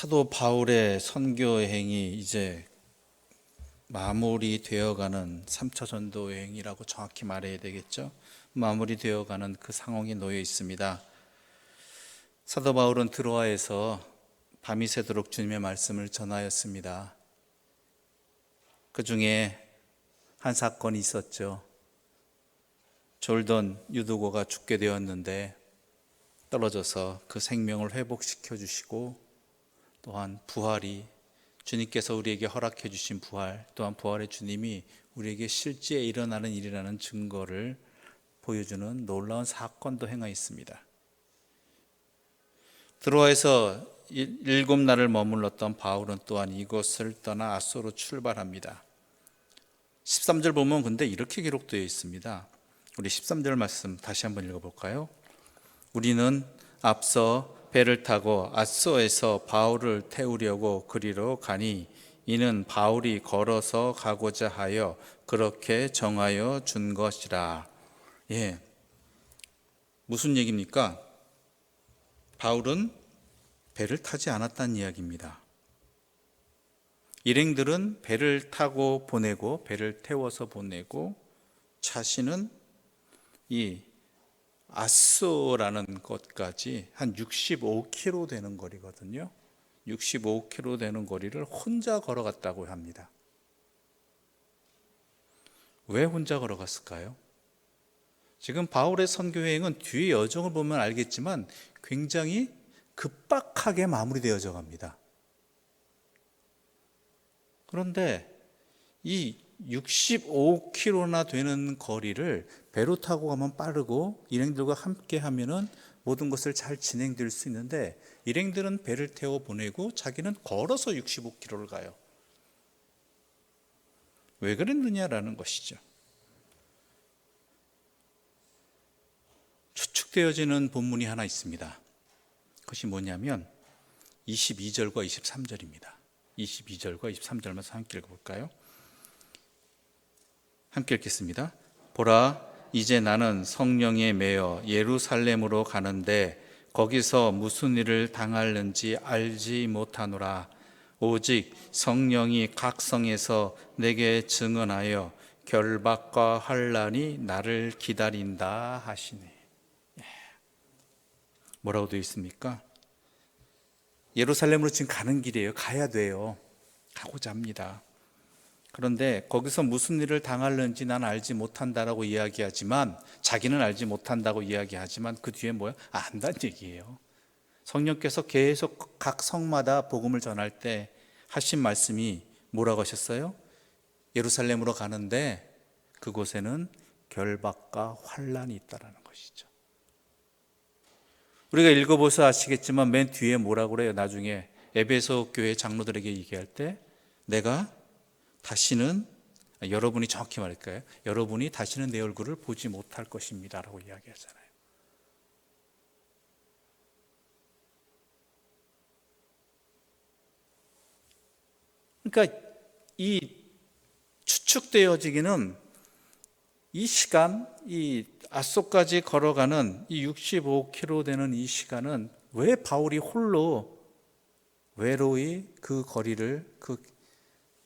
사도 바울의 선교 여행이 이제 마무리되어가는 3차 전도 여행이라고 정확히 말해야 되겠죠. 마무리되어가는 그 상황에 놓여 있습니다. 사도 바울은 드로아에서 밤이 새도록 주님의 말씀을 전하였습니다. 그 중에 한 사건이 있었죠. 졸던 유두고가 죽게 되었는데 떨어져서 그 생명을 회복시켜 주시고, 또한 부활이 주님께서 우리에게 허락해 주신 부활, 또한 부활의 주님이 우리에게 실제 일어나는 일이라는 증거를 보여주는 놀라운 사건도 행하였습니다. 드로아에서 7날을 머물렀던 바울은 또한 이곳을 떠나 아소로 출발합니다. 13절 보면 근데 이렇게 기록되어 있습니다. 우리 13절 말씀 다시 한번 읽어볼까요? 우리는 앞서 배를 타고 아소에서 바울을 태우려고 그리로 가니 이는 바울이 걸어서 가고자 하여 그렇게 정하여 준 것이라. 무슨 얘기입니까? 바울은 배를 타지 않았다는 이야기입니다. 일행들은 배를 타고 보내고 배를 태워서 보내고, 자신은 이 아소라는 곳까지 한 65km 되는 거리거든요. 65km 되는 거리를 혼자 걸어갔다고 합니다. 왜 혼자 걸어갔을까요? 지금 바울의 선교여행은 뒤의 여정을 보면 알겠지만 굉장히 급박하게 마무리되어져 갑니다. 그런데 이 65km나 되는 거리를 배로 타고 가면 빠르고 일행들과 함께 하면은 모든 것을 잘 진행될 수 있는데, 일행들은 배를 태워 보내고 자기는 걸어서 65km를 가요. 왜 그랬느냐라는 것이죠. 추측되어지는 본문이 하나 있습니다. 그것이 뭐냐면 22절과 23절입니다. 22절과 23절만 함께 읽어볼까요? 함께 읽겠습니다. 보라, 이제 나는 성령에 매여 예루살렘으로 가는데 거기서 무슨 일을 당하는지 알지 못하노라. 오직 성령이 각 성에서 내게 증언하여 결박과 환난이 나를 기다린다 하시네. 뭐라고 되어 있습니까? 예루살렘으로 지금 가는 길이에요. 가야 돼요. 가고자 합니다. 그런데 거기서 무슨 일을 당하는지 난 알지 못한다라고 이야기하지만, 자기는 알지 못한다고 이야기하지만 그 뒤에 뭐야? 안다는 얘기예요. 성령께서 계속 각 성마다 복음을 전할 때 하신 말씀이 뭐라고 하셨어요? 예루살렘으로 가는데 그곳에는 결박과 환난이 있다라는 것이죠. 우리가 읽어보셔서 아시겠지만 맨 뒤에 뭐라고 그래요? 나중에 에베소 교회 장로들에게 얘기할 때 내가 다시는, 여러분이 정확히 말할까요? 여러분이 다시는 내 얼굴을 보지 못할 것입니다 라고 이야기하잖아요. 그러니까 이 추측되어지기는 이 시간, 이 아소까지 걸어가는 이 65km 되는 이 시간은 왜 바울이 홀로 외로이 그 거리를, 그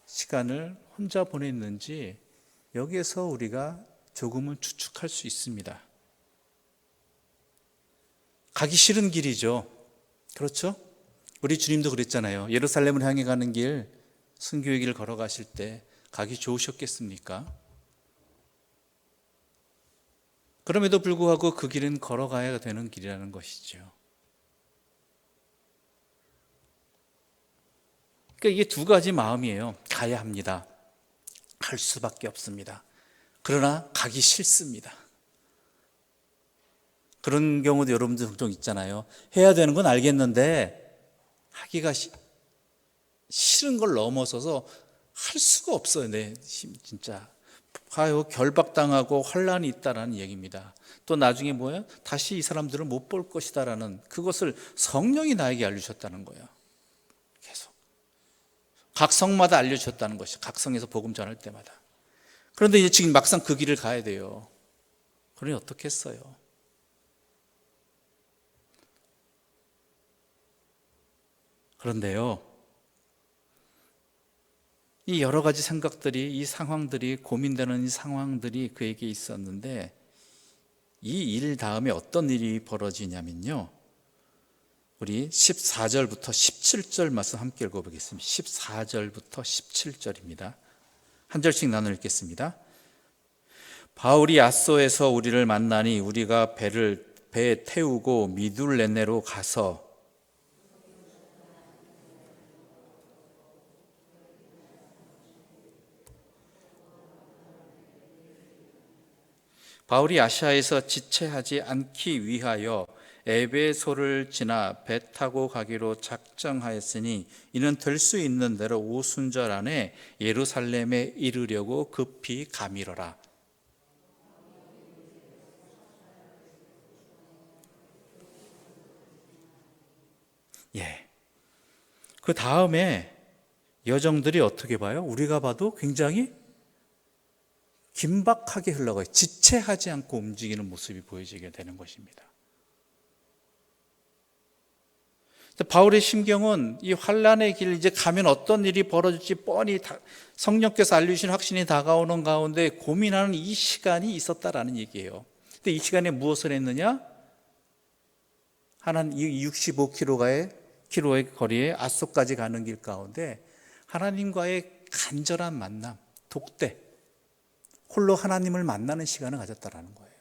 시간을 혼자 보냈는지 여기에서 우리가 조금은 추측할 수 있습니다. 가기 싫은 길이죠. 그렇죠? 우리 주님도 그랬잖아요. 예루살렘을 향해 가는 길, 순교의 길을 걸어가실 때 가기 좋으셨겠습니까? 그럼에도 불구하고 그 길은 걸어가야 되는 길이라는 것이죠. 그러니까 이게 두 가지 마음이에요. 가야 합니다. 갈 수밖에 없습니다. 그러나 가기 싫습니다. 그런 경우도 여러분들 종종 있잖아요. 해야 되는 건 알겠는데 하기가 싫은 걸 넘어서서 할 수가 없어요. 진짜 결박당하고 환난이 있다라는 얘기입니다. 또 나중에 뭐예요? 다시 이 사람들을 못 볼 것이다라는, 그것을 성령이 나에게 알려주셨다는 거예요. 계속 각 성마다 알려주셨다는 것이죠. 각 성에서 복음 전할 때마다. 그런데 이제 지금 막상 그 길을 가야 돼요. 그러니 어떻게 했어요? 그런데요, 이 여러 가지 생각들이, 이 상황들이, 고민되는 이 상황들이 그에게 있었는데, 이 일 다음에 어떤 일이 벌어지냐면요, 우리 14절부터 17절 말씀 함께 읽어보겠습니다. 14절부터 17절입니다. 한 절씩 나눠 읽겠습니다. 바울이 아소에서 우리를 만나니 우리가 배에 태우고 미둘레네로 가서 바울이 아시아에서 지체하지 않기 위하여 에베소를 지나 배 타고 가기로 작정하였으니 이는 될 수 있는 대로 오순절 안에 예루살렘에 이르려고 급히 가미러라. 예. 그 다음에 여정들이 어떻게 봐요? 우리가 봐도 굉장히 긴박하게 흘러가요. 지체하지 않고 움직이는 모습이 보여지게 되는 것입니다. 바울의 심경은 이 환란의 길 이제 가면 어떤 일이 벌어질지 뻔히 성령께서 알려주신 확신이 다가오는 가운데 고민하는 이 시간이 있었다라는 얘기예요. 근데 이 시간에 무엇을 했느냐? 한 65km의 거리에 아소까지 가는 길 가운데 하나님과의 간절한 만남, 독대, 홀로 하나님을 만나는 시간을 가졌다라는 거예요.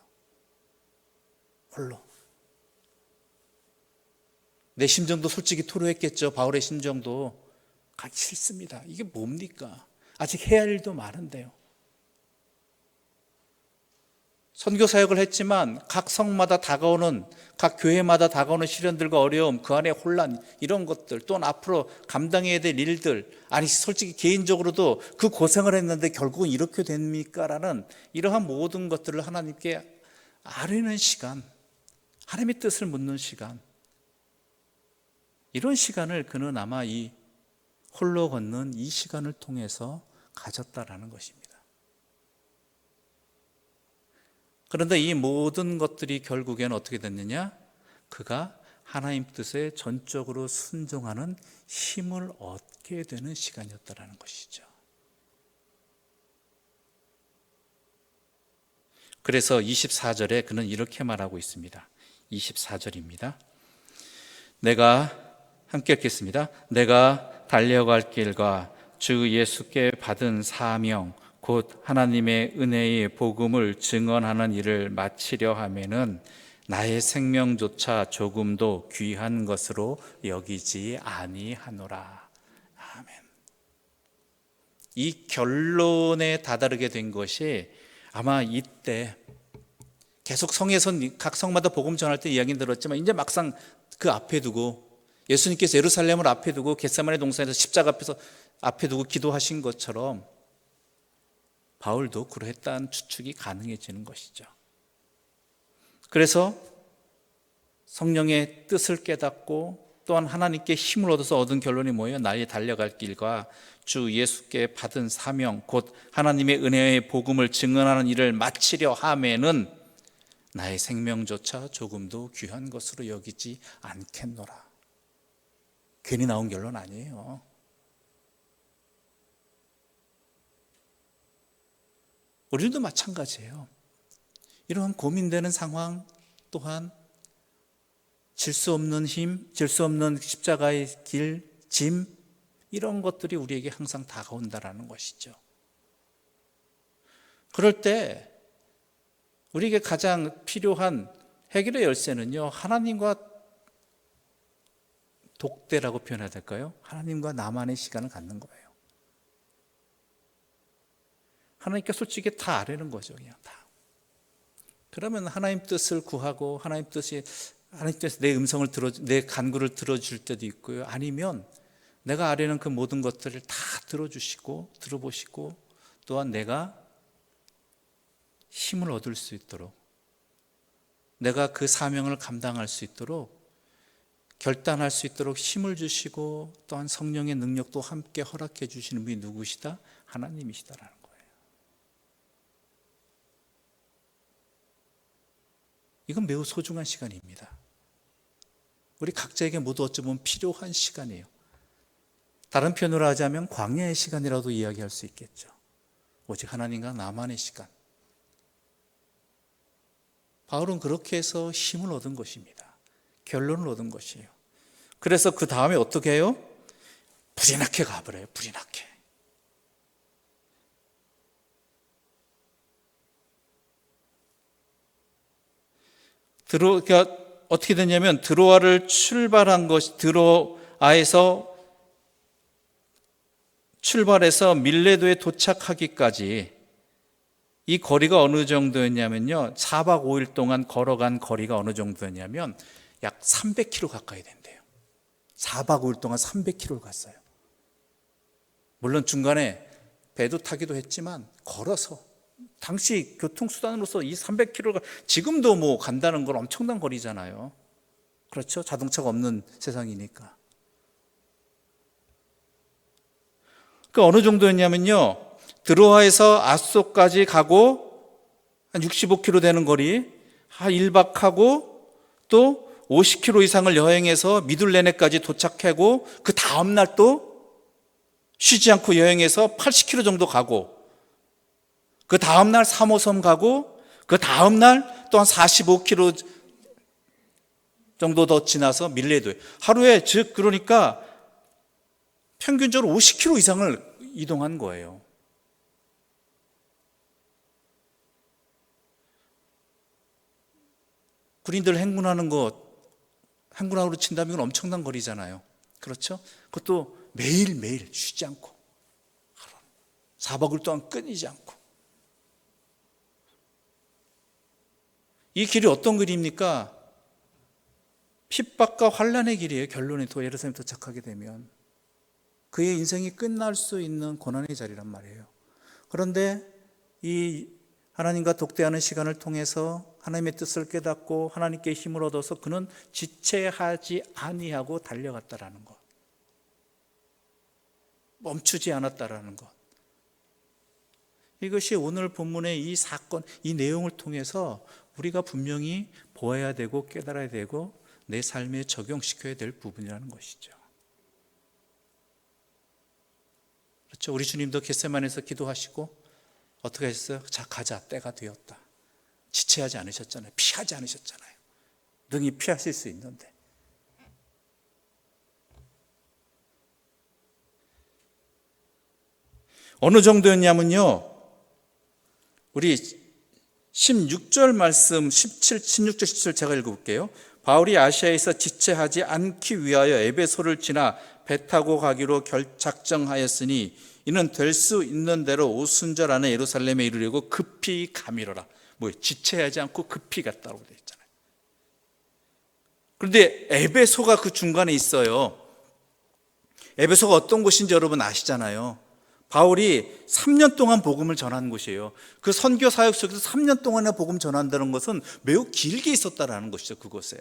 홀로. 내 심정도 솔직히 토로했겠죠. 바울의 심정도 가기 싫습니다. 이게 뭡니까? 아직 해야 할 일도 많은데요. 선교 사역을 했지만 각 성마다 다가오는, 각 교회마다 다가오는 시련들과 어려움, 그 안에 혼란, 이런 것들, 또는 앞으로 감당해야 될 일들, 아니 솔직히 개인적으로도 그 고생을 했는데 결국은 이렇게 됩니까? 라는 이러한 모든 것들을 하나님께 아뢰는 시간, 하나님의 뜻을 묻는 시간, 이런 시간을 그는 아마 이 홀로 걷는 이 시간을 통해서 가졌다라는 것입니다. 그런데 이 모든 것들이 결국엔 어떻게 됐느냐? 그가 하나님 뜻에 전적으로 순종하는 힘을 얻게 되는 시간이었다라는 것이죠. 그래서 24절에 그는 이렇게 말하고 있습니다. 24절입니다. 내가 함께 읽겠습니다. 내가 달려갈 길과 주 예수께 받은 사명 곧 하나님의 은혜의 복음을 증언하는 일을 마치려 하면은 나의 생명조차 조금도 귀한 것으로 여기지 아니하노라. 아멘. 이 결론에 다다르게 된 것이 아마 이때 계속 성에서 각 성마다 복음 전할 때 이야기는 들었지만 이제 막상 그 앞에 두고 예수님께서 예루살렘을 앞에 두고 겟세마네 동산에서 십자가 앞에서 앞에 두고 기도하신 것처럼 바울도 그러했다는 추측이 가능해지는 것이죠. 그래서 성령의 뜻을 깨닫고 또한 하나님께 힘을 얻어서 얻은 결론이 뭐예요? 나의 달려갈 길과 주 예수께 받은 사명 곧 하나님의 은혜의 복음을 증언하는 일을 마치려 하면은 나의 생명조차 조금도 귀한 것으로 여기지 않겠노라. 괜히 나온 결론 아니에요. 우리도 마찬가지예요. 이러한 고민되는 상황 또한 질 수 없는 힘, 질 수 없는 십자가의 길, 짐 이런 것들이 우리에게 항상 다가온다라는 것이죠. 그럴 때 우리에게 가장 필요한 해결의 열쇠는요, 하나님과 독대라고 표현해야 될까요? 하나님과 나만의 시간을 갖는 거예요. 하나님께 솔직히 다 아뢰는 거죠, 그냥 다. 그러면 하나님 뜻을 구하고 하나님 뜻에서 내 음성을 내 간구를 들어줄 때도 있고요. 아니면 내가 아뢰는 그 모든 것들을 다 들어주시고 들어보시고 또한 내가 힘을 얻을 수 있도록 내가 그 사명을 감당할 수 있도록 결단할 수 있도록 힘을 주시고 또한 성령의 능력도 함께 허락해 주시는 분이 누구시다? 하나님이시다라는 거예요. 이건 매우 소중한 시간입니다. 우리 각자에게 모두 어찌 보면 필요한 시간이에요. 다른 표현으로 하자면 광야의 시간이라도 이야기할 수 있겠죠. 오직 하나님과 나만의 시간. 바울은 그렇게 해서 힘을 얻은 것입니다. 결론을 얻은 것이에요. 그래서 그 다음에 어떻게 해요? 불이 나게 가버려요. 불이 나게. 그러니까 어떻게 됐냐면 드로아를 출발한 것이 드로아에서 출발해서 밀레도에 도착하기까지 이 거리가 어느 정도였냐면요, 4박 5일 동안 걸어간 거리가 어느 정도였냐면 약 300km 가까이 된대요. 4박 5일 동안 300km를 갔어요. 물론 중간에 배도 타기도 했지만 걸어서, 당시 교통수단으로서 이 300km가 지금도 뭐 간다는 건 엄청난 거리잖아요. 그렇죠? 자동차가 없는 세상이니까. 그 어느 정도였냐면요, 드로아에서 아소까지 가고 한 65km 되는 거리, 한 1박하고 또 50km 이상을 여행해서 미둘레네까지 도착하고 그 다음날 또 쉬지 않고 여행해서 80km 정도 가고 그 다음날 3호섬 가고 그 다음날 또 한 45km 정도 더 지나서 밀레도에, 하루에 즉 그러니까 평균적으로 50km 이상을 이동한 거예요. 군인들 행군하는 것, 행군함으로 친다면 이건 엄청난 거리잖아요. 그렇죠? 그것도 매일매일 쉬지 않고 4박을 동안 끊이지 않고. 이 길이 어떤 길입니까? 핍박과 환난의 길이에요. 결론에 예루살렘에 도착하게 되면 그의 인생이 끝날 수 있는 고난의 자리란 말이에요. 그런데 이 하나님과 독대하는 시간을 통해서 하나님의 뜻을 깨닫고 하나님께 힘을 얻어서 그는 지체하지 아니하고 달려갔다라는 것, 멈추지 않았다라는 것. 이것이 오늘 본문의 이 사건, 이 내용을 통해서 우리가 분명히 보아야 되고 깨달아야 되고 내 삶에 적용시켜야 될 부분이라는 것이죠. 그렇죠? 우리 주님도 겟세마네에서 기도하시고 어떻게 하셨어요? 자, 가자, 때가 되었다. 지체하지 않으셨잖아요. 피하지 않으셨잖아요. 능히 피하실 수 있는데. 어느 정도였냐면요, 우리 16절 말씀, 16절 17절 제가 읽어볼게요. 바울이 아시아에서 지체하지 않기 위하여 에베소를 지나 배 타고 가기로 작정하였으니 이는 될 수 있는 대로 오순절 안에 예루살렘에 이르려고 급히 가미로라. 지체하지 않고 급히 갔다고 되어 있잖아요. 그런데 에베소가 그 중간에 있어요. 에베소가 어떤 곳인지 여러분 아시잖아요. 바울이 3년 동안 복음을 전한 곳이에요. 그 선교 사역 속에서 3년 동안에 복음 전한다는 것은 매우 길게 있었다라는 것이죠. 그곳에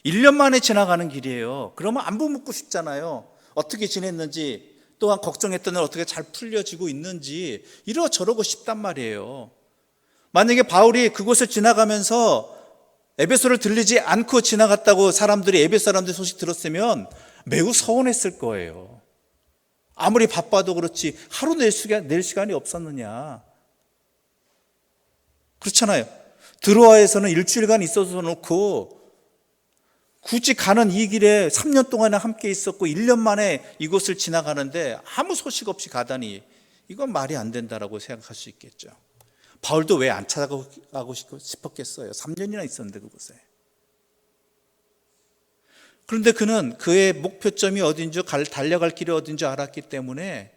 1년 만에 지나가는 길이에요. 그러면 안부 묻고 싶잖아요. 어떻게 지냈는지, 또한 걱정했던 일 어떻게 잘 풀려지고 있는지 이러저러고 싶단 말이에요. 만약에 바울이 그곳을 지나가면서 에베소를 들리지 않고 지나갔다고 사람들이, 에베소 사람들이 소식 들었으면 매우 서운했을 거예요. 아무리 바빠도 그렇지 하루 낼 시간이 없었느냐. 그렇잖아요. 드로아에서는 일주일간 있어서 놓고 굳이 가는 이 길에 3년 동안에 함께 있었고 1년 만에 이곳을 지나가는데 아무 소식 없이 가다니 이건 말이 안 된다라고 생각할 수 있겠죠. 바울도 왜 안 찾아가고 싶었겠어요. 3년이나 있었는데 그곳에. 그런데 그는 그의 목표점이 어딘지, 달려갈 길이 어딘지 알았기 때문에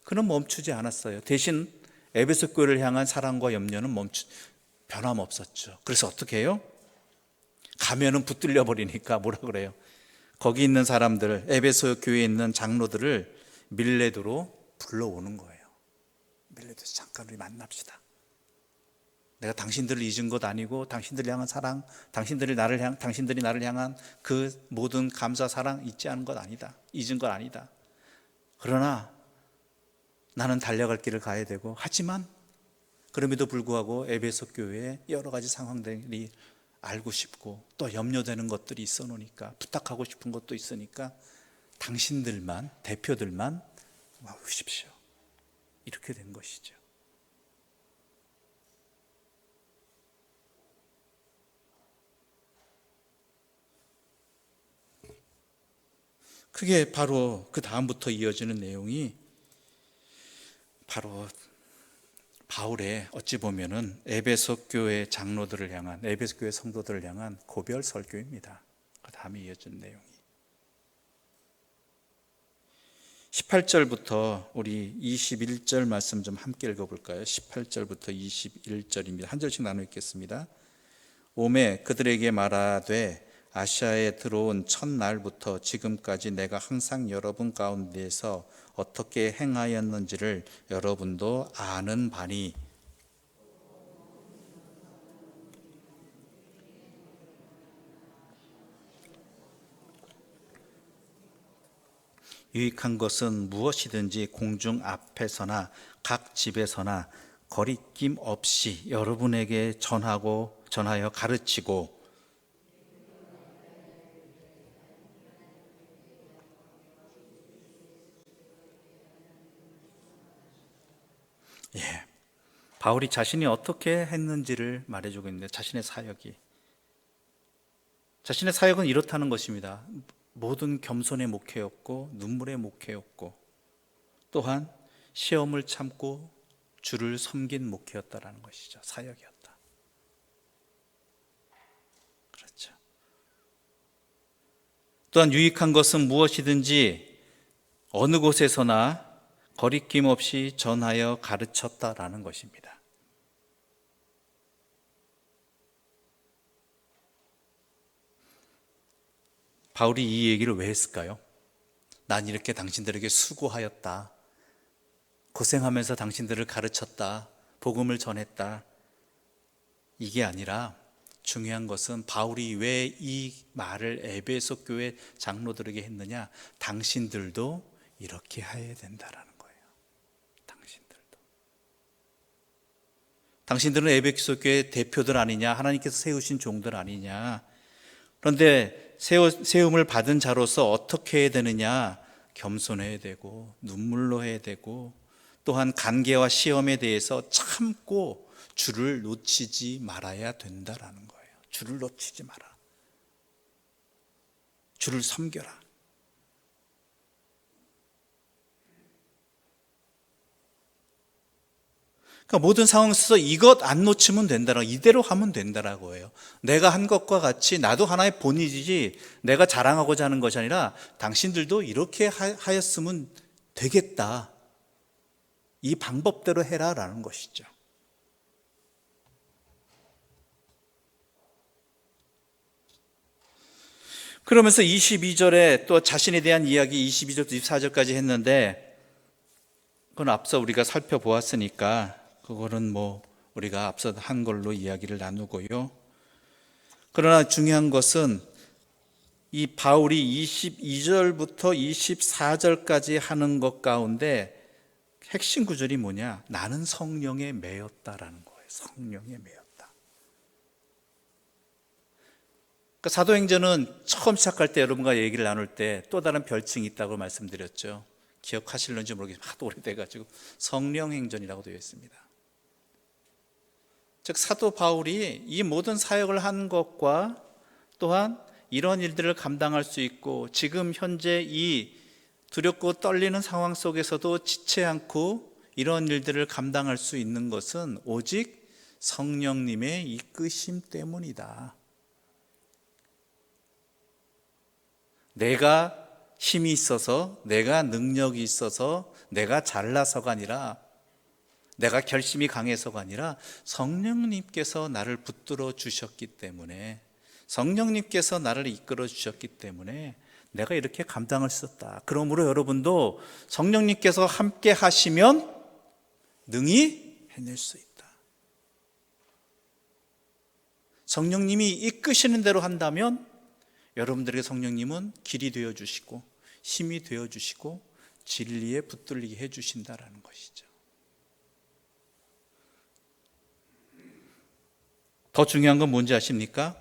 그는 멈추지 않았어요. 대신 에베소 교회를 향한 사랑과 염려는 변함없었죠. 그래서 어떻게 해요? 가면은 붙들려 버리니까 뭐라 그래요? 거기 있는 사람들, 에베소 교회에 있는 장로들을 밀레도로 불러오는 거예요. 밀레도에서 잠깐 우리 만납시다. 내가 당신들을 잊은 것 아니고 당신들을 향한 사랑, 당신들이 나를 향한 그 모든 감사, 사랑 잊지 않은 것 아니다. 잊은 것 아니다. 그러나 나는 달려갈 길을 가야 되고, 하지만 그럼에도 불구하고 에베소 교회의 여러 가지 상황들이 알고 싶고 또 염려되는 것들이 있어 놓으니까, 부탁하고 싶은 것도 있으니까 당신들만, 대표들만 와우십시오. 이렇게 된 것이죠. 그게 바로 그 다음부터 이어지는 내용이 바로 바울의 어찌 보면은 에베소 교회 장로들을 향한, 에베소 교회 성도들을 향한 고별 설교입니다. 그 다음에 이어지는 내용이 18절부터 우리 21절 말씀 좀 함께 읽어볼까요? 18절부터 21절입니다. 한 절씩 나눠 읽겠습니다. 오매 그들에게 말하되 아시아에 들어온 첫날부터 지금까지 내가 항상 여러분 가운데에서 어떻게 행하였는지를 여러분도 아는 바니 유익한 것은 무엇이든지 공중 앞에서나 각 집에서나 거리낌 없이 여러분에게 전하여 가르치고 바울이 자신이 어떻게 했는지를 말해주고 있는데 자신의 사역은 이렇다는 것입니다. 모든 겸손의 목회였고 눈물의 목회였고 또한 시험을 참고 주를 섬긴 목회였다라는 것이죠. 사역이었다. 그렇죠. 또한 유익한 것은 무엇이든지 어느 곳에서나 거리낌 없이 전하여 가르쳤다라는 것입니다. 바울이 이 얘기를 왜 했을까요? 난 이렇게 당신들에게 수고하였다. 고생하면서 당신들을 가르쳤다. 복음을 전했다. 이게 아니라 중요한 것은 바울이 왜 이 말을 에베소 교회 장로들에게 했느냐? 당신들도 이렇게 해야 된다라는 거예요. 당신들은 에베소 교회 대표들 아니냐? 하나님께서 세우신 종들 아니냐? 그런데 세움을 받은 자로서 어떻게 해야 되느냐? 겸손해야 되고 눈물로 해야 되고 또한 간계와 시험에 대해서 참고 주를 놓치지 말아야 된다라는 거예요. 주를 놓치지 마라. 주를 섬겨라. 그러니까 모든 상황에서 이것 안 놓치면 된다라고, 이대로 하면 된다라고 해요. 내가 한 것과 같이 나도 하나의 본이지 내가 자랑하고자 하는 것이 아니라 당신들도 이렇게 하였으면 되겠다. 이 방법대로 해라라는 것이죠. 그러면서 22절에 또 자신에 대한 이야기 22절부터 24절까지 했는데 그건 앞서 우리가 살펴보았으니까 그거는 우리가 앞서 한 걸로 이야기를 나누고요. 그러나 중요한 것은 이 바울이 22절부터 24절까지 하는 것 가운데 핵심 구절이 뭐냐? 나는 성령에 매였다라는 거예요. 성령에 매였다. 그러니까 사도행전은 처음 시작할 때 여러분과 얘기를 나눌 때 또 다른 별칭이 있다고 말씀드렸죠. 기억하실는지 모르겠지만 하도 오래돼가지고 성령행전이라고 되어 있습니다. 즉 사도 바울이 이 모든 사역을 한 것과 또한 이런 일들을 감당할 수 있고 지금 현재 이 두렵고 떨리는 상황 속에서도 지체 않고 이런 일들을 감당할 수 있는 것은 오직 성령님의 이끄심 때문이다. 내가 힘이 있어서, 내가 능력이 있어서, 내가 잘나서가 아니라, 내가 결심이 강해서가 아니라 성령님께서 나를 붙들어 주셨기 때문에, 성령님께서 나를 이끌어 주셨기 때문에 내가 이렇게 감당할 수 있었다. 그러므로 여러분도 성령님께서 함께 하시면 능히 해낼 수 있다. 성령님이 이끄시는 대로 한다면 여러분들에게 성령님은 길이 되어주시고 힘이 되어주시고 진리에 붙들리게 해주신다라는 것이죠. 더 중요한 건 뭔지 아십니까?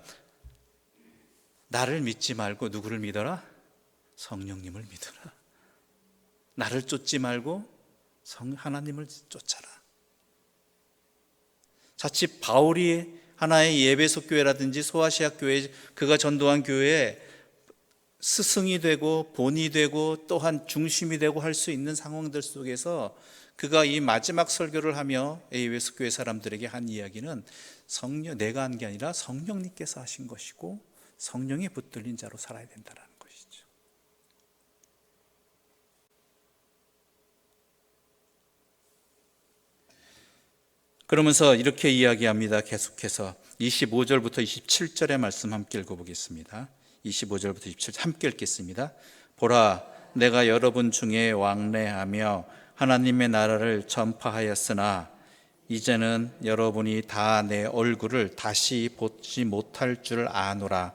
나를 믿지 말고 누구를 믿어라? 성령님을 믿으라. 나를 쫓지 말고 하나님을 쫓아라. 자칫 바울이 하나의 예배소 교회라든지 소아시아 교회, 그가 전도한 교회에 스승이 되고 본이 되고 또한 중심이 되고 할 수 있는 상황들 속에서 그가 이 마지막 설교를 하며 예배소 교회 사람들에게 한 이야기는 내가 한 게 아니라 성령님께서 하신 것이고 성령에 붙들린 자로 살아야 된다는 것이죠. 그러면서 이렇게 이야기합니다. 계속해서 25절부터 27절의 말씀 함께 읽어보겠습니다. 25절부터 27절 함께 읽겠습니다. 보라, 내가 여러분 중에 왕래하며 하나님의 나라를 전파하였으나 이제는 여러분이 다 내 얼굴을 다시 보지 못할 줄 아노라.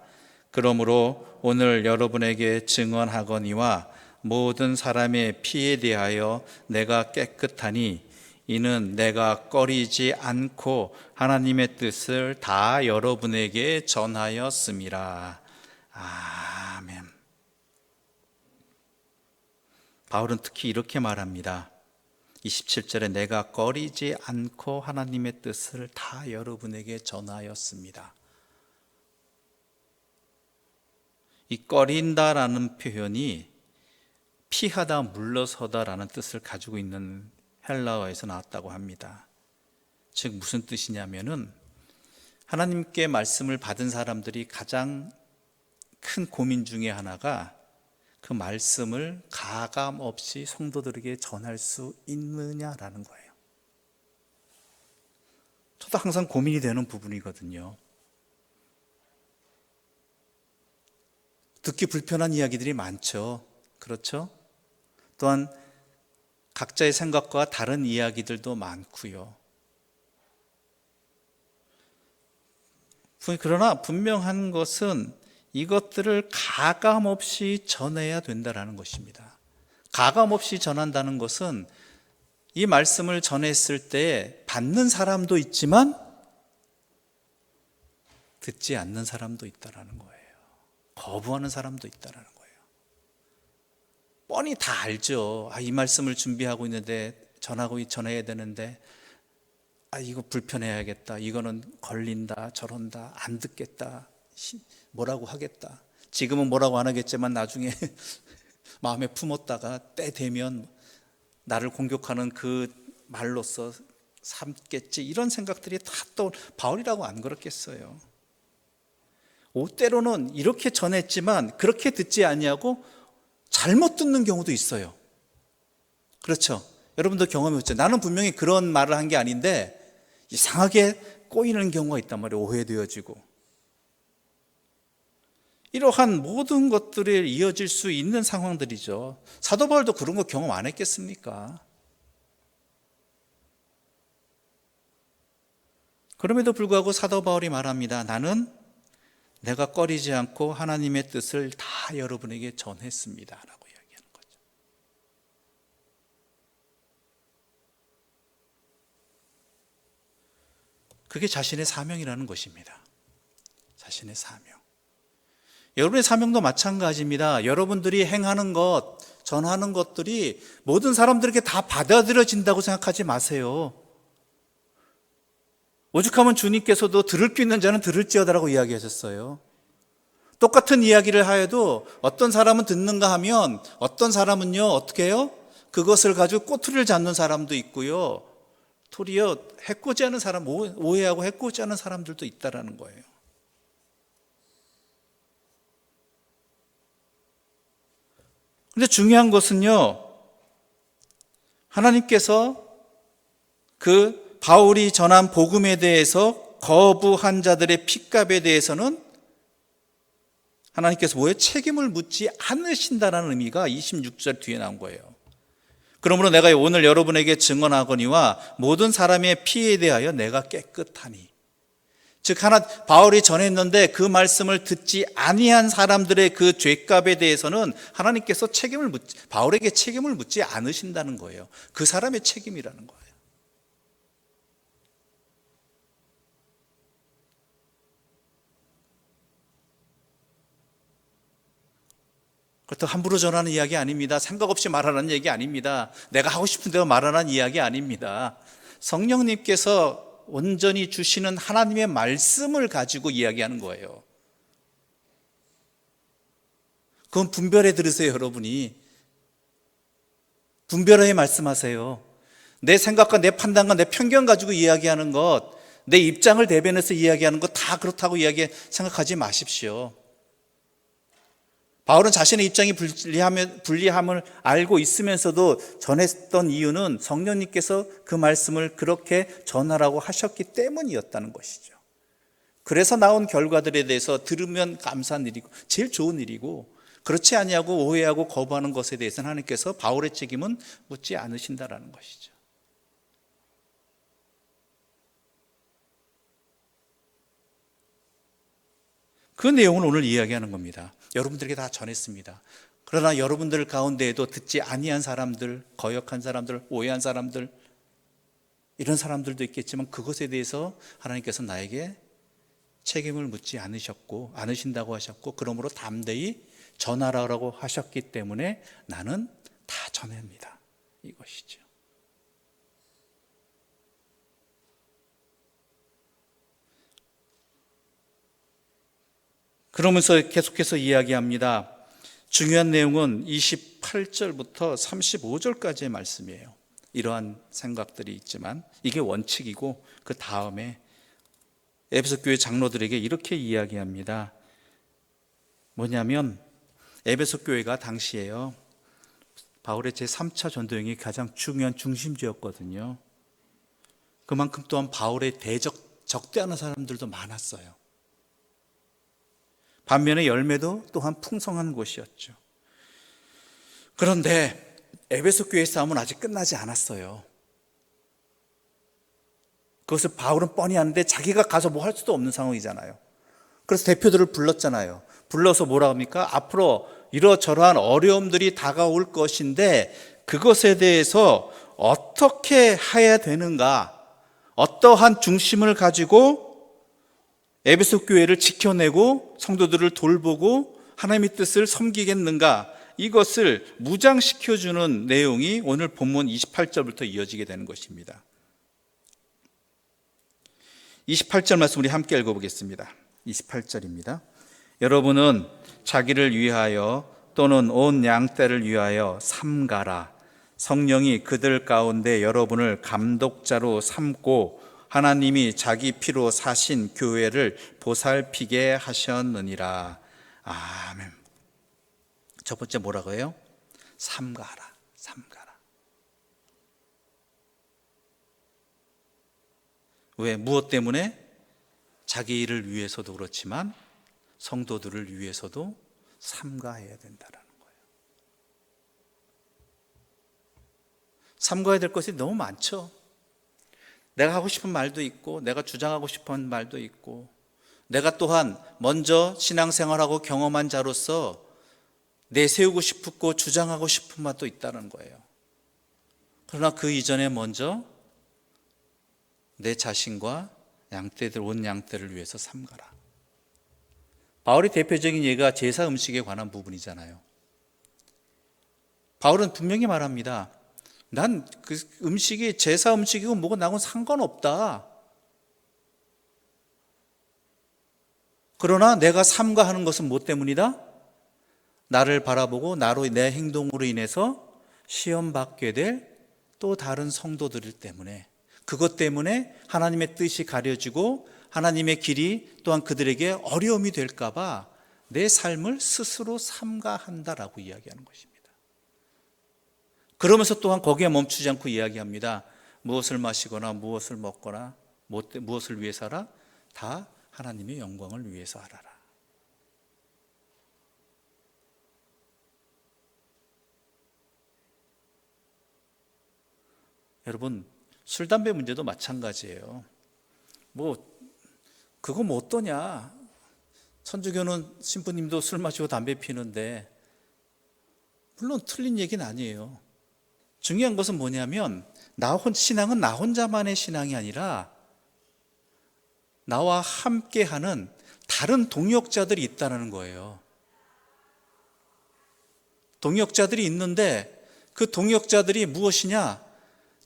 그러므로 오늘 여러분에게 증언하거니와 모든 사람의 피에 대하여 내가 깨끗하니 이는 내가 꺼리지 않고 하나님의 뜻을 다 여러분에게 전하였음이라. 아멘. 바울은 특히 이렇게 말합니다. 27절에 내가 꺼리지 않고 하나님의 뜻을 다 여러분에게 전하였습니다. 이 꺼린다라는 표현이 피하다 물러서다라는 뜻을 가지고 있는 헬라어에서 나왔다고 합니다. 즉 무슨 뜻이냐면은 하나님께 말씀을 받은 사람들이 가장 큰 고민 중에 하나가 그 말씀을 가감 없이 성도들에게 전할 수 있느냐라는 거예요. 저도 항상 고민이 되는 부분이거든요. 듣기 불편한 이야기들이 많죠. 그렇죠? 또한 각자의 생각과 다른 이야기들도 많고요. 그러나 분명한 것은 이것들을 가감 없이 전해야 된다는 것입니다. 가감 없이 전한다는 것은 이 말씀을 전했을 때 받는 사람도 있지만 듣지 않는 사람도 있다는 거예요. 거부하는 사람도 있다는 거예요. 뻔히 다 알죠. 이 말씀을 준비하고 있는데 전해야 되는데 이거 불편해야겠다. 이거는 걸린다. 저런다. 안 듣겠다. 뭐라고 하겠다. 지금은 뭐라고 안 하겠지만 나중에 마음에 품었다가 때 되면 나를 공격하는 그 말로서 삼겠지. 이런 생각들이 다 또 바울이라고 안 그렇겠어요. 때로는 이렇게 전했지만 그렇게 듣지 아니하고 잘못 듣는 경우도 있어요. 그렇죠? 여러분도 경험해봤죠? 나는 분명히 그런 말을 한 게 아닌데 이상하게 꼬이는 경우가 있단 말이에요. 오해되어지고. 이러한 모든 것들이 이어질 수 있는 상황들이죠. 사도 바울도 그런 거 경험 안 했겠습니까? 그럼에도 불구하고 사도 바울이 말합니다. 나는 내가 꺼리지 않고 하나님의 뜻을 다 여러분에게 전했습니다 라고 이야기하는 거죠. 그게 자신의 사명이라는 것입니다. 자신의 사명. 여러분의 사명도 마찬가지입니다. 여러분들이 행하는 것, 전하는 것들이 모든 사람들에게 다 받아들여진다고 생각하지 마세요. 오죽하면 주님께서도 들을 수 있는 자는 들을지어다라고 이야기하셨어요. 똑같은 이야기를 하여도 어떤 사람은 듣는가 하면 어떤 사람은요 어떻게 해요? 그것을 가지고 꼬투리를 잡는 사람도 있고요. 도리어 해코지 하는 사람, 오해하고 해코지 하는 사람들도 있다라는 거예요. 근데 중요한 것은요, 하나님께서 그 바울이 전한 복음에 대해서 거부한 자들의 핏값에 대해서는 하나님께서 뭐예요? 책임을 묻지 않으신다는 의미가 26절 뒤에 나온 거예요. 그러므로 내가 오늘 여러분에게 증언하거니와 모든 사람의 피에 대하여 내가 깨끗하니. 즉 바울이 전했는데 그 말씀을 듣지 아니한 사람들의 그 죄값에 대해서는 하나님께서 바울에게 책임을 묻지 않으신다는 거예요. 그 사람의 책임이라는 거예요. 그렇다고 함부로 전하는 이야기 아닙니다. 생각 없이 말하는 얘기 아닙니다. 내가 하고 싶은 대로 말하는 이야기 아닙니다. 성령님께서 온전히 주시는 하나님의 말씀을 가지고 이야기하는 거예요. 그건 분별해 들으세요, 여러분이. 분별해 말씀하세요. 내 생각과 내 판단과 내 편견 가지고 이야기하는 것, 내 입장을 대변해서 이야기하는 것 다 그렇다고 생각하지 마십시오. 바울은 자신의 입장이 불리함을 알고 있으면서도 전했던 이유는 성령님께서 그 말씀을 그렇게 전하라고 하셨기 때문이었다는 것이죠. 그래서 나온 결과들에 대해서 들으면 감사한 일이고 제일 좋은 일이고, 그렇지 아니하고 오해하고 거부하는 것에 대해서는 하나님께서 바울의 책임은 묻지 않으신다라는 것이죠. 그 내용을 오늘 이야기하는 겁니다. 여러분들에게 다 전했습니다. 그러나 여러분들 가운데에도 듣지 아니한 사람들, 거역한 사람들, 오해한 사람들, 이런 사람들도 있겠지만 그것에 대해서 하나님께서 나에게 책임을 묻지 않으신다고 하셨고, 그러므로 담대히 전하라고 하셨기 때문에 나는 다 전합니다. 이것이죠. 그러면서 계속해서 이야기합니다. 중요한 내용은 28절부터 35절까지의 말씀이에요. 이러한 생각들이 있지만 이게 원칙이고, 그 다음에 에베소 교회 장로들에게 이렇게 이야기합니다. 뭐냐면 에베소 교회가 당시에요, 바울의 제3차 전도여행이 가장 중요한 중심지였거든요. 그만큼 또한 바울의 적대하는 사람들도 많았어요. 반면에 열매도 또한 풍성한 곳이었죠. 그런데 에베소 교회의 싸움은 아직 끝나지 않았어요. 그것을 바울은 뻔히 아는데 자기가 가서 뭐 할 수도 없는 상황이잖아요. 그래서 대표들을 불렀잖아요. 불러서 뭐라 합니까? 앞으로 이러저러한 어려움들이 다가올 것인데 그것에 대해서 어떻게 해야 되는가, 어떠한 중심을 가지고 에베소 교회를 지켜내고 성도들을 돌보고 하나님의 뜻을 섬기겠는가, 이것을 무장시켜주는 내용이 오늘 본문 28절부터 이어지게 되는 것입니다. 28절 말씀 우리 함께 읽어보겠습니다. 28절입니다. 여러분은 자기를 위하여 또는 온 양떼를 위하여 삼가라. 성령이 그들 가운데 여러분을 감독자로 삼고 하나님이 자기 피로 사신 교회를 보살피게 하셨느니라. 아멘. 첫 번째 뭐라고 해요? 삼가라. 왜? 무엇 때문에? 자기 일을 위해서도 그렇지만 성도들을 위해서도 삼가해야 된다는 거예요. 삼가해야 될 것이 너무 많죠. 내가 하고 싶은 말도 있고, 내가 주장하고 싶은 말도 있고, 내가 또한 먼저 신앙생활하고 경험한 자로서 내세우고 싶고 주장하고 싶은 말도 있다는 거예요. 그러나 그 이전에 먼저 내 자신과 온 양떼를 위해서 삼가라. 바울의 대표적인 예가 제사 음식에 관한 부분이잖아요. 바울은 분명히 말합니다. 난 그 음식이 제사 음식이고 뭐고 나하고는 상관없다. 그러나 내가 삼가하는 것은 무엇 때문이다? 나를 바라보고 나로 내 행동으로 인해서 시험받게 될 또 다른 성도들 때문에, 그것 때문에 하나님의 뜻이 가려지고 하나님의 길이 또한 그들에게 어려움이 될까 봐 내 삶을 스스로 삼가한다라고 이야기하는 것입니다. 그러면서 또한 거기에 멈추지 않고 이야기합니다. 무엇을 마시거나 무엇을 먹거나 무엇을 위해서 하라? 다 하나님의 영광을 위해서 하라라. 여러분, 술, 담배 문제도 마찬가지예요. 그거 뭐 어떠냐? 천주교는 신부님도 술 마시고 담배 피는데, 물론 틀린 얘기는 아니에요. 중요한 것은 뭐냐면, 신앙은 나 혼자만의 신앙이 아니라 나와 함께하는 다른 동역자들이 있다는 거예요. 동역자들이 있는데 그 동역자들이 무엇이냐?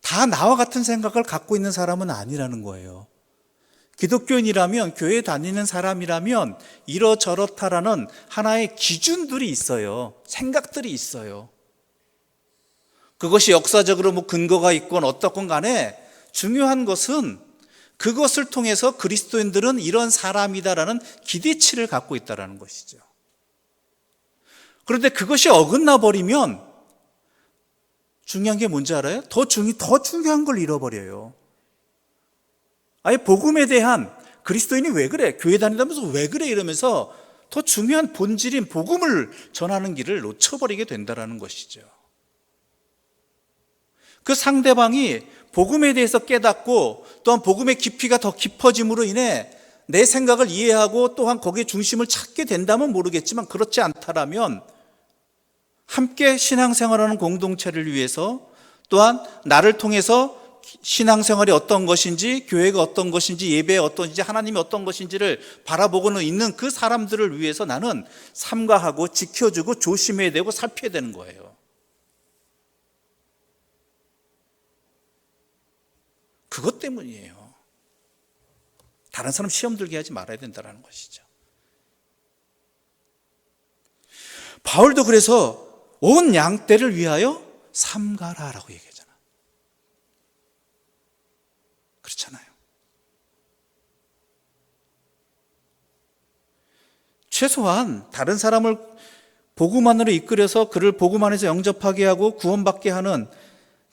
다 나와 같은 생각을 갖고 있는 사람은 아니라는 거예요. 기독교인이라면, 교회 다니는 사람이라면 이러저렇다라는 하나의 기준들이 있어요. 생각들이 있어요. 그것이 역사적으로 뭐 근거가 있건 어떻건 간에 중요한 것은 그것을 통해서 그리스도인들은 이런 사람이다라는 기대치를 갖고 있다는 것이죠. 그런데 그것이 어긋나 버리면 중요한 게 뭔지 알아요? 더 중요한 걸 잃어버려요. 아예 복음에 대한, 그리스도인이 왜 그래? 교회 다닌다면서 왜 그래? 이러면서 더 중요한 본질인 복음을 전하는 길을 놓쳐버리게 된다는 것이죠. 그 상대방이 복음에 대해서 깨닫고 또한 복음의 깊이가 더 깊어짐으로 인해 내 생각을 이해하고 또한 거기에 중심을 찾게 된다면 모르겠지만, 그렇지 않다라면 함께 신앙생활하는 공동체를 위해서, 또한 나를 통해서 신앙생활이 어떤 것인지, 교회가 어떤 것인지, 예배가 어떤지, 하나님이 어떤 것인지를 바라보고는 있는 그 사람들을 위해서 나는 삼가하고 지켜주고 조심해야 되고 살펴야 되는 거예요. 그것 때문이에요. 다른 사람 시험 들게 하지 말아야 된다는 것이죠. 바울도 그래서 온 양떼를 위하여 삼가라라고 얘기하잖아. 그렇잖아요. 최소한 다른 사람을 복음 안으로 이끌어서 그를 복음 안에서 영접하게 하고 구원받게 하는,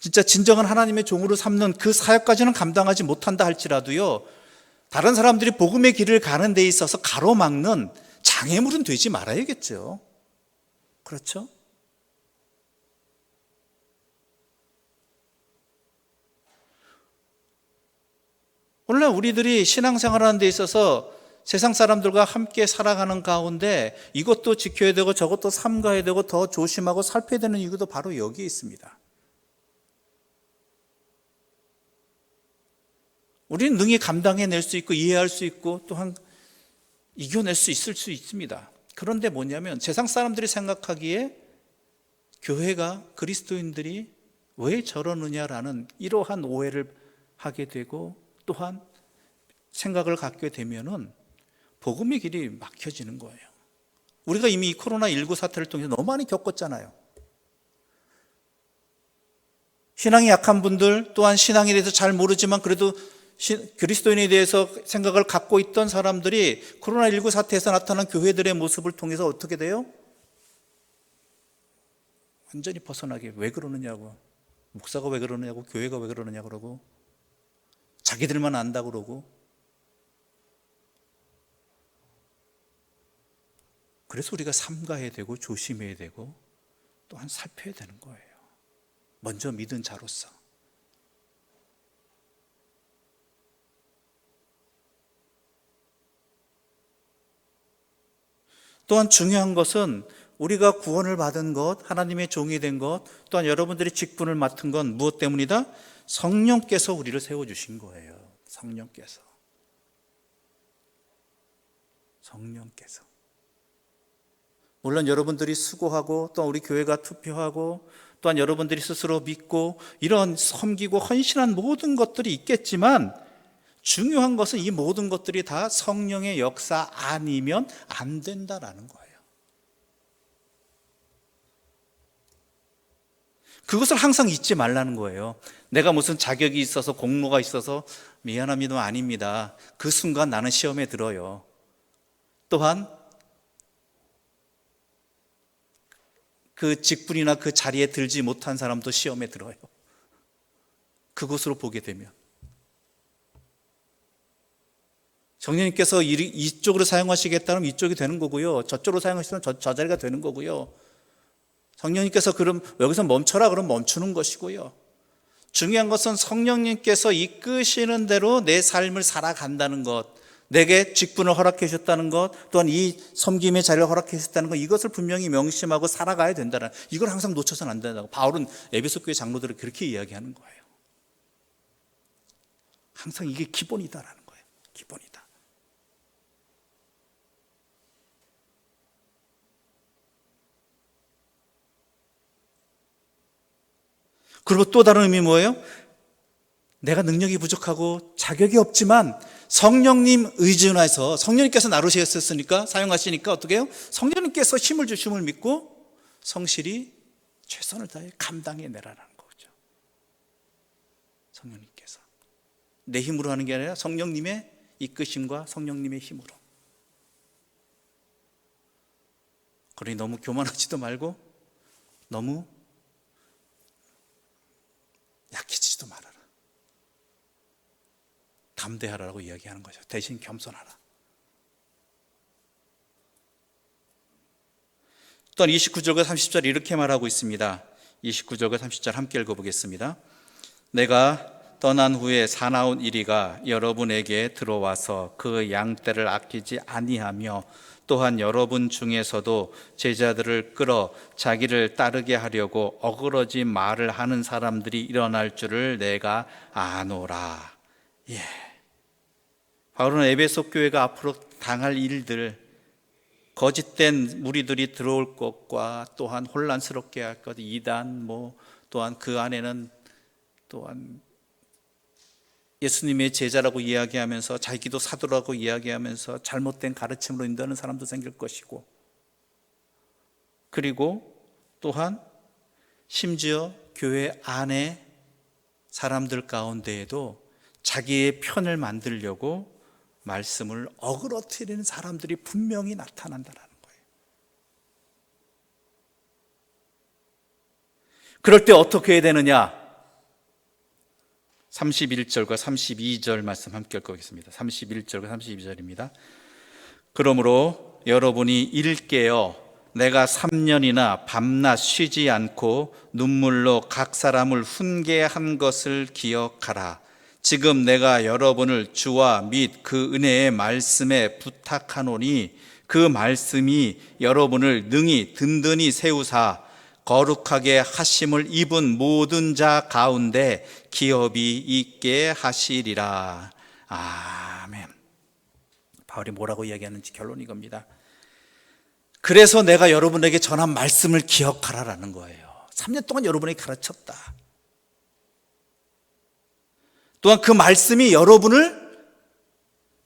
진짜 진정한 하나님의 종으로 삼는 그 사역까지는 감당하지 못한다 할지라도요, 다른 사람들이 복음의 길을 가는 데 있어서 가로막는 장애물은 되지 말아야겠죠. 그렇죠? 오늘날 우리들이 신앙생활하는 데 있어서 세상 사람들과 함께 살아가는 가운데 이것도 지켜야 되고 저것도 삼가야 되고 더 조심하고 살펴야 되는 이유도 바로 여기에 있습니다. 우리는 능히 감당해낼 수 있고 이해할 수 있고 또한 이겨낼 수 있을 수 있습니다. 그런데 뭐냐면 세상 사람들이 생각하기에 교회가, 그리스도인들이 왜 저러느냐라는 이러한 오해를 하게 되고 또한 생각을 갖게 되면은 복음의 길이 막혀지는 거예요. 우리가 이미 이 코로나19 사태를 통해서 너무 많이 겪었잖아요. 신앙이 약한 분들, 또한 신앙에 대해서 잘 모르지만 그래도 그리스도인에 대해서 생각을 갖고 있던 사람들이 코로나19 사태에서 나타난 교회들의 모습을 통해서 어떻게 돼요? 완전히 벗어나게, 왜 그러느냐고, 목사가 왜 그러느냐고, 교회가 왜 그러느냐고 그러고 자기들만 안다고 그러고. 그래서 우리가 삼가해야 되고 조심해야 되고 또한 살펴야 되는 거예요. 먼저 믿은 자로서. 또한 중요한 것은 우리가 구원을 받은 것, 하나님의 종이 된 것, 또한 여러분들이 직분을 맡은 건 무엇 때문이다? 성령께서 우리를 세워주신 거예요. 성령께서. 물론 여러분들이 수고하고 또 우리 교회가 투표하고 또한 여러분들이 스스로 믿고 이런 섬기고 헌신한 모든 것들이 있겠지만, 중요한 것은 이 모든 것들이 다 성령의 역사 아니면 안 된다라는 거예요. 그것을 항상 잊지 말라는 거예요. 내가 무슨 자격이 있어서 공로가 있어서 미안합니다, 아닙니다. 그 순간 나는 시험에 들어요. 또한 그 직분이나 그 자리에 들지 못한 사람도 시험에 들어요. 그곳으로 보게 되면 성령님께서 이쪽으로 사용하시겠다면 이쪽이 되는 거고요, 저쪽으로 사용하시면 저 자리가 되는 거고요, 성령님께서 그럼 여기서 멈춰라 그러면 멈추는 것이고요. 중요한 것은 성령님께서 이끄시는 대로 내 삶을 살아간다는 것, 내게 직분을 허락해 주셨다는 것, 또한 이 섬김의 자리를 허락해 주셨다는 것, 이것을 분명히 명심하고 살아가야 된다는, 이걸 항상 놓쳐서는 안 된다고 바울은 에베소 교회 장로들을 그렇게 이야기하는 거예요. 항상 이게 기본이다라는 거예요. 기본이다. 그리고 또 다른 의미 뭐예요? 내가 능력이 부족하고 자격이 없지만 성령님 의존해서 성령님께서 나르셨으니까 사용하시니까 어떻게 해요? 성령님께서 힘을 주심을 믿고 성실히 최선을 다해 감당해내라는 거죠. 성령님께서 내 힘으로 하는 게 아니라 성령님의 이끄심과 성령님의 힘으로. 그러니 너무 교만하지도 말고 너무 약해지지도 말아라. 담대하라고 이야기하는 거죠. 대신 겸손하라. 또한 29절과 30절 이렇게 말하고 있습니다. 29절과 30절 함께 읽어보겠습니다. 내가 떠난 후에 사나운 이리가 여러분에게 들어와서 그 양떼를 아끼지 아니하며 또한 여러분 중에서도 제자들을 끌어 자기를 따르게 하려고 어그러진 말을 하는 사람들이 일어날 줄을 내가 아노라. 예. 바울은 에베소 교회가 앞으로 당할 일들, 거짓된 무리들이 들어올 것과 또한 혼란스럽게 할 것, 이단, 또한 그 안에는 또한 예수님의 제자라고 이야기하면서 자기도 사도라고 이야기하면서 잘못된 가르침으로 인도하는 사람도 생길 것이고, 그리고 또한 심지어 교회 안에 사람들 가운데에도 자기의 편을 만들려고 말씀을 어그러뜨리는 사람들이 분명히 나타난다는 거예요. 그럴 때 어떻게 해야 되느냐? 31절과 32절 말씀 함께 읽겠습니다. 31절과 32절입니다. 그러므로 여러분이 일깨어 내가 3년이나 밤낮 쉬지 않고 눈물로 각 사람을 훈계한 것을 기억하라. 지금 내가 여러분을 주와 및 그 은혜의 말씀에 부탁하노니 그 말씀이 여러분을 능히 든든히 세우사 거룩하게 하심을 입은 모든 자 가운데 기업이 있게 하시리라. 아멘. 바울이 뭐라고 이야기하는지 결론이 이겁니다. 그래서 내가 여러분에게 전한 말씀을 기억하라라는 거예요. 3년 동안 여러분에게 가르쳤다. 또한 그 말씀이 여러분을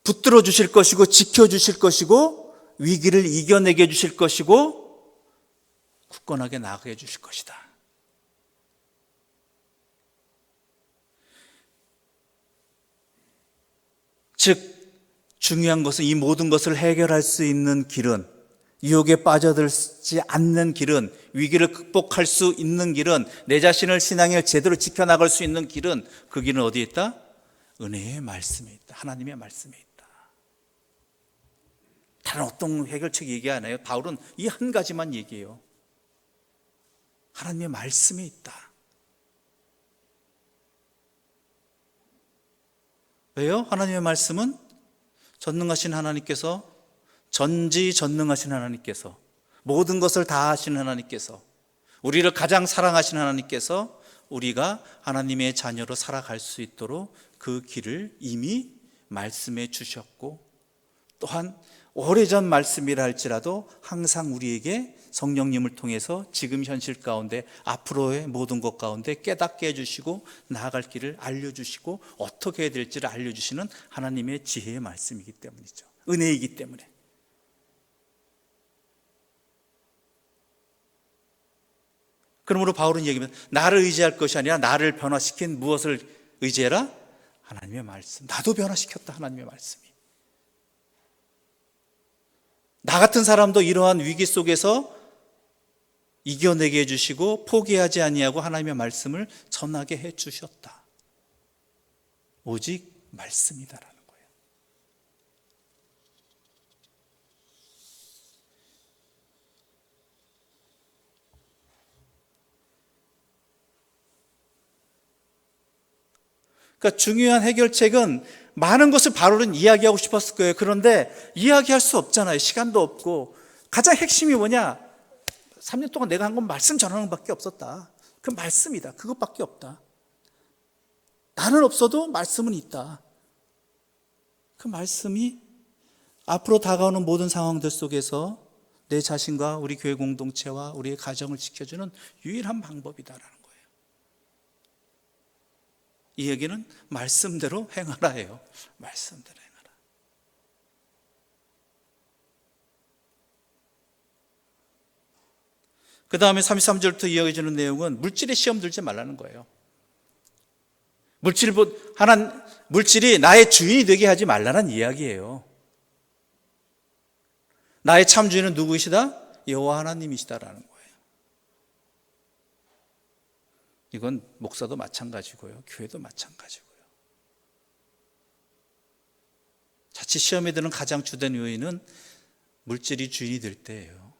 붙들어 주실 것이고 지켜 주실 것이고 위기를 이겨내게 해주실 것이고 굳건하게 나아가게 해주실 것이다. 즉 중요한 것은 이 모든 것을 해결할 수 있는 길은, 유혹에 빠져들지 않는 길은, 위기를 극복할 수 있는 길은, 내 자신을 신앙을 제대로 지켜나갈 수 있는 길은, 그 길은 어디에 있다? 은혜의 말씀에 있다. 하나님의 말씀에 있다. 다른 어떤 해결책 얘기 안 해요. 바울은 이 한 가지만 얘기해요. 하나님의 말씀에 있다. 왜요? 하나님의 말씀은 전능하신 하나님께서, 전지전능하신 하나님께서, 모든 것을 다 하시는 하나님께서, 우리를 가장 사랑하시는 하나님께서 우리가 하나님의 자녀로 살아갈 수 있도록 그 길을 이미 말씀해 주셨고, 또한 오래전 말씀이라 할지라도 항상 우리에게 성령님을 통해서 지금 현실 가운데 앞으로의 모든 것 가운데 깨닫게 해주시고 나아갈 길을 알려주시고 어떻게 해야 될지를 알려주시는 하나님의 지혜의 말씀이기 때문이죠. 은혜이기 때문에. 그러므로 바울은 얘기합니다. 나를 의지할 것이 아니라 나를 변화시킨 무엇을 의지해라? 하나님의 말씀. 나도 변화시켰다, 하나님의 말씀이. 나 같은 사람도 이러한 위기 속에서 이겨내게 해주시고 포기하지 아니하고 하나님의 말씀을 전하게 해주셨다. 오직 말씀이다라는 거예요. 그러니까 중요한 해결책은 많은 것을 바울은 이야기하고 싶었을 거예요. 그런데 이야기할 수 없잖아요. 시간도 없고. 가장 핵심이 뭐냐? 3년 동안 내가 한 건 말씀 전하는 것밖에 없었다. 그 말씀이다. 그것밖에 없다. 나는 없어도 말씀은 있다. 그 말씀이 앞으로 다가오는 모든 상황들 속에서 내 자신과 우리 교회 공동체와 우리의 가정을 지켜주는 유일한 방법이다라는 거예요. 이 얘기는 말씀대로 행하라예요. 말씀대로 행하라. 그 다음에 33절부터 이어지는 내용은 물질에 시험 들지 말라는 거예요. 물질이 나의 주인이 되게 하지 말라는 이야기예요. 나의 참 주인은 누구이시다? 여호와 하나님이시다라는 거예요. 이건 목사도 마찬가지고요. 교회도 마찬가지고요. 자칫 시험에 드는 가장 주된 요인은 물질이 주인이 될 때예요.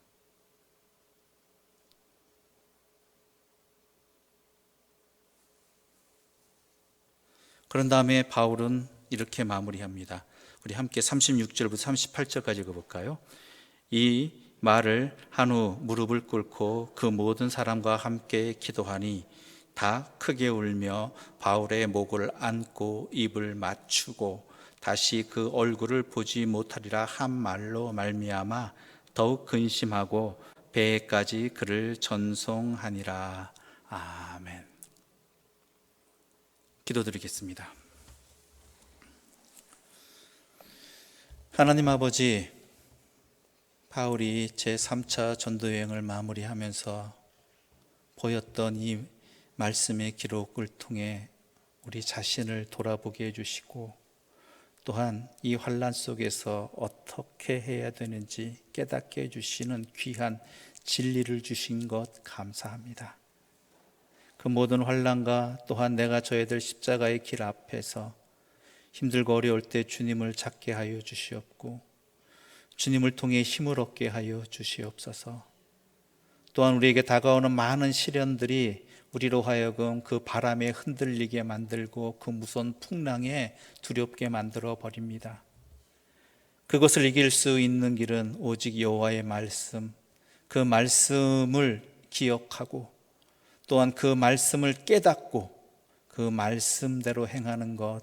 그런 다음에 바울은 이렇게 마무리합니다. 우리 함께 36절부터 38절까지 읽어볼까요? 이 말을 한 후 무릎을 꿇고 그 모든 사람과 함께 기도하니 다 크게 울며 바울의 목을 안고 입을 맞추고 다시 그 얼굴을 보지 못하리라 한 말로 말미암아 더욱 근심하고 배에까지 그를 전송하니라. 아멘. 기도드리겠습니다. 하나님 아버지, 바울이 제3차 전도여행을 마무리하면서 보였던 이 말씀의 기록을 통해 우리 자신을 돌아보게 해주시고 또한 이 환난 속에서 어떻게 해야 되는지 깨닫게 해주시는 귀한 진리를 주신 것 감사합니다. 그 모든 환난과 또한 내가 져야 될 십자가의 길 앞에서 힘들고 어려울 때 주님을 찾게 하여 주시옵고 주님을 통해 힘을 얻게 하여 주시옵소서. 또한 우리에게 다가오는 많은 시련들이 우리로 하여금 그 바람에 흔들리게 만들고 그 무서운 풍랑에 두렵게 만들어 버립니다. 그것을 이길 수 있는 길은 오직 여호와의 말씀, 그 말씀을 기억하고 또한 그 말씀을 깨닫고 그 말씀대로 행하는 것,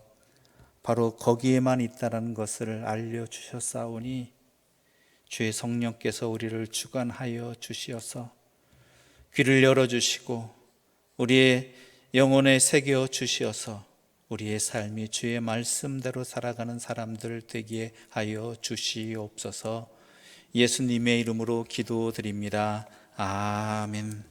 바로 거기에만 있다는 것을 알려주셨사오니 주의 성령께서 우리를 주관하여 주시어서 귀를 열어주시고 우리의 영혼에 새겨 주시어서 우리의 삶이 주의 말씀대로 살아가는 사람들 되게 하여 주시옵소서. 예수님의 이름으로 기도드립니다. 아멘.